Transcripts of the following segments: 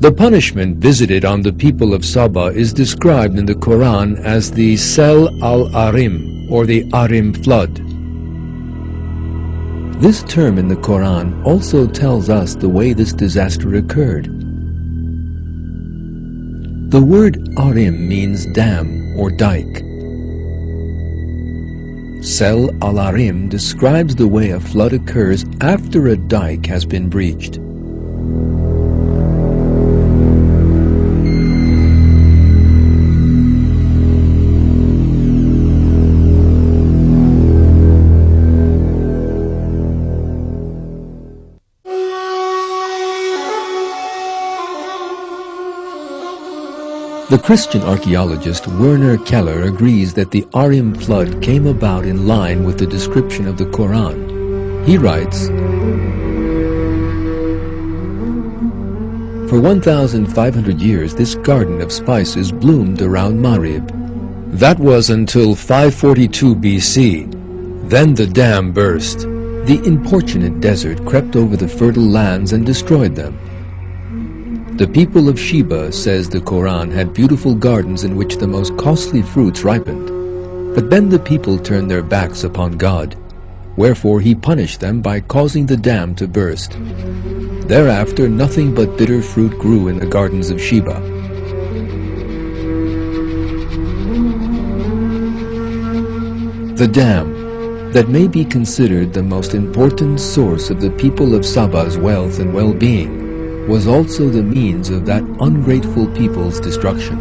The punishment visited on the people of Saba is described in the Quran as the Sel al-Arim, or the Arim flood. This term in the Quran also tells us the way this disaster occurred. The word Arim means dam or dike. Sel al-Arim describes the way a flood occurs after a dike has been breached. The Christian archaeologist Werner Keller agrees that the Arim flood came about in line with the description of the Quran. He writes, "For 1,500 years this garden of spices bloomed around Marib. That was until 542 BC. Then the dam burst. The importunate desert crept over the fertile lands and destroyed them. The people of Sheba, says the Quran, had beautiful gardens in which the most costly fruits ripened. But then the people turned their backs upon God. Wherefore he punished them by causing the dam to burst. Thereafter nothing but bitter fruit grew in the gardens of Sheba." The dam, that may be considered the most important source of the people of Saba's wealth and well-being, was also the means of that ungrateful people's destruction.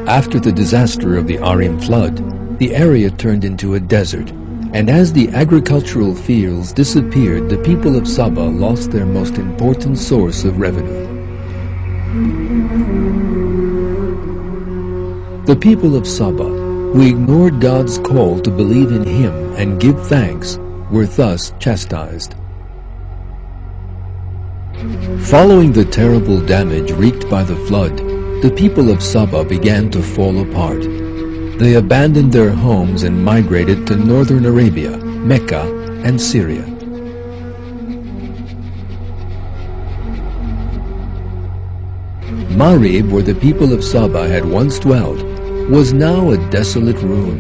After the disaster of the Arim flood, the area turned into a desert, and as the agricultural fields disappeared, the people of Saba lost their most important source of revenue. The people of Saba, who ignored God's call to believe in Him and give thanks, were thus chastised. Following the terrible damage wreaked by the flood, the people of Saba began to fall apart. They abandoned their homes and migrated to northern Arabia, Mecca, and Syria. Marib, where the people of Saba had once dwelt, was now a desolate ruin,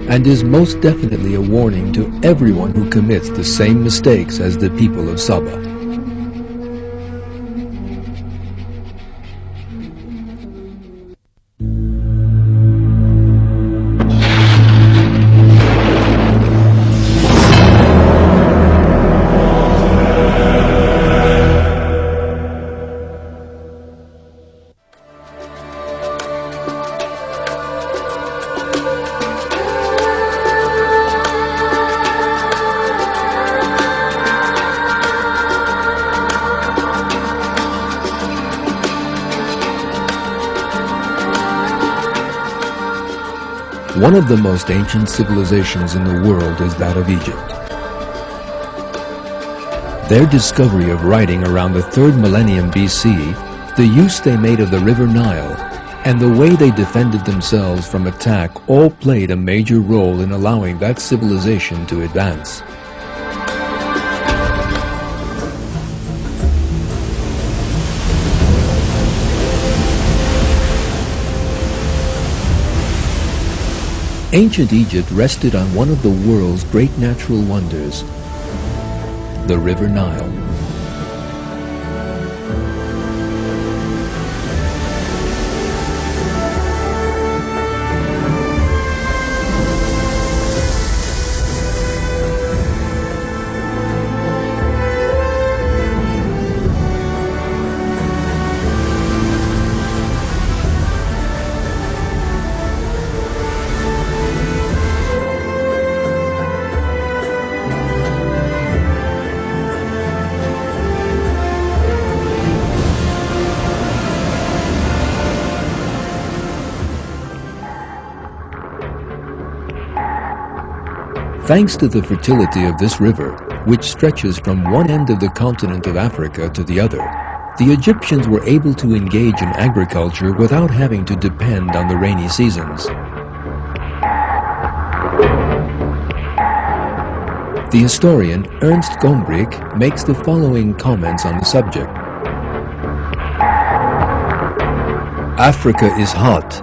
and is most definitely a warning to everyone who commits the same mistakes as the people of Saba. One of the most ancient civilizations in the world is that of Egypt. Their discovery of writing around the 3rd millennium BC, the use they made of the river Nile, and the way they defended themselves from attack all played a major role in allowing that civilization to advance. Ancient Egypt rested on one of the world's great natural wonders, the river Nile. Thanks to the fertility of this river, which stretches from one end of the continent of Africa to the other, the Egyptians were able to engage in agriculture without having to depend on the rainy seasons. The historian Ernst Gombrich makes the following comments on the subject. Africa is hot.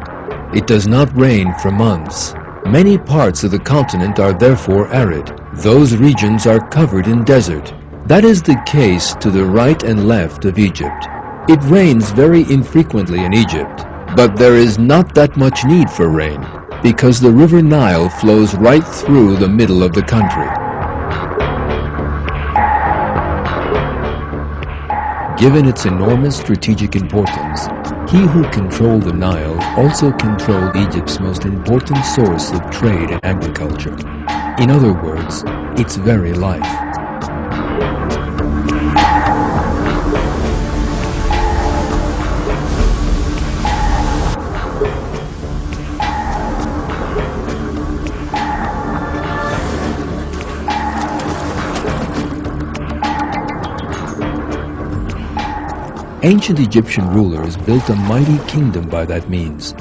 It does not rain for months. Many parts of the continent are therefore arid. Those regions are covered in desert. That is the case to the right and left of Egypt. It rains very infrequently in Egypt, but there is not that much need for rain, because the river Nile flows right through the middle of the country. Given its enormous strategic importance, he who controlled the Nile also controlled Egypt's most important source of trade and agriculture. In other words, its very life. Ancient Egyptian rulers built a mighty kingdom by that means.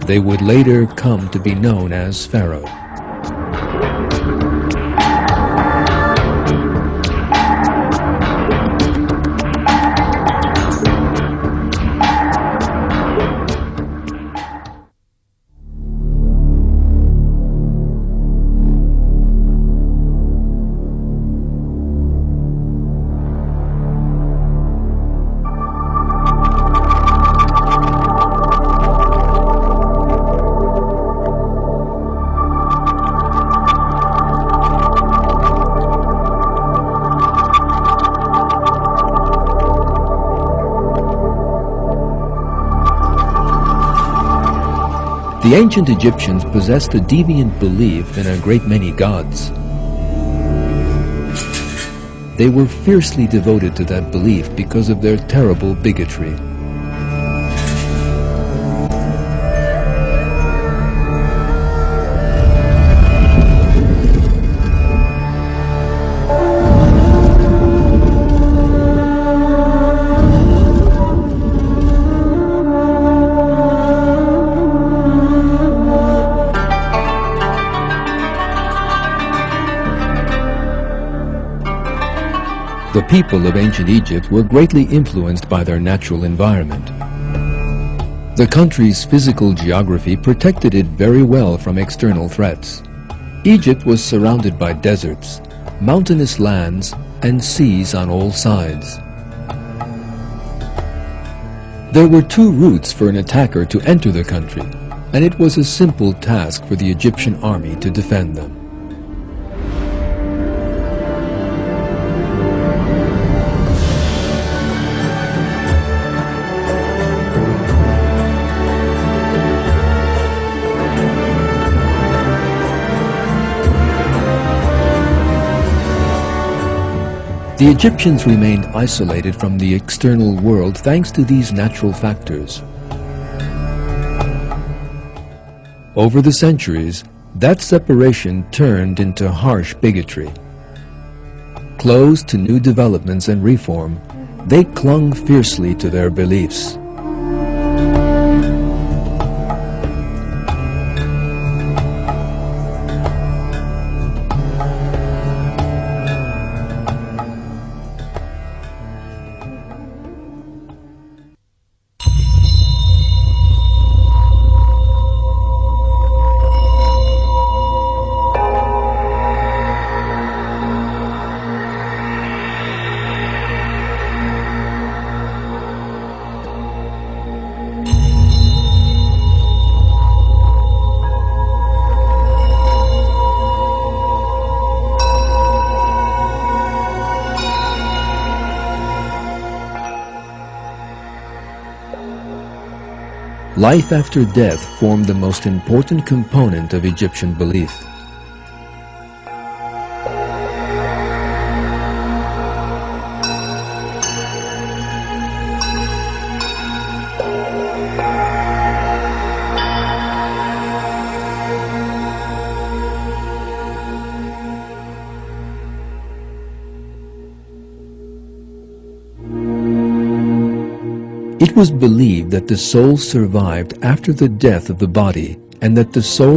They would later come to be known as Pharaoh. The ancient Egyptians possessed a deviant belief in a great many gods. They were fiercely devoted to that belief because of their terrible bigotry. The people of ancient Egypt were greatly influenced by their natural environment. The country's physical geography protected it very well from external threats. Egypt was surrounded by deserts, mountainous lands, and seas on all sides. There were two routes for an attacker to enter the country, and it was a simple task for the Egyptian army to defend them. The Egyptians remained isolated from the external world thanks to these natural factors. Over the centuries, that separation turned into harsh bigotry. Closed to new developments and reform, they clung fiercely to their beliefs. Life after death formed the most important component of Egyptian belief. It was believed that the soul survived after the death of the body, and that the soul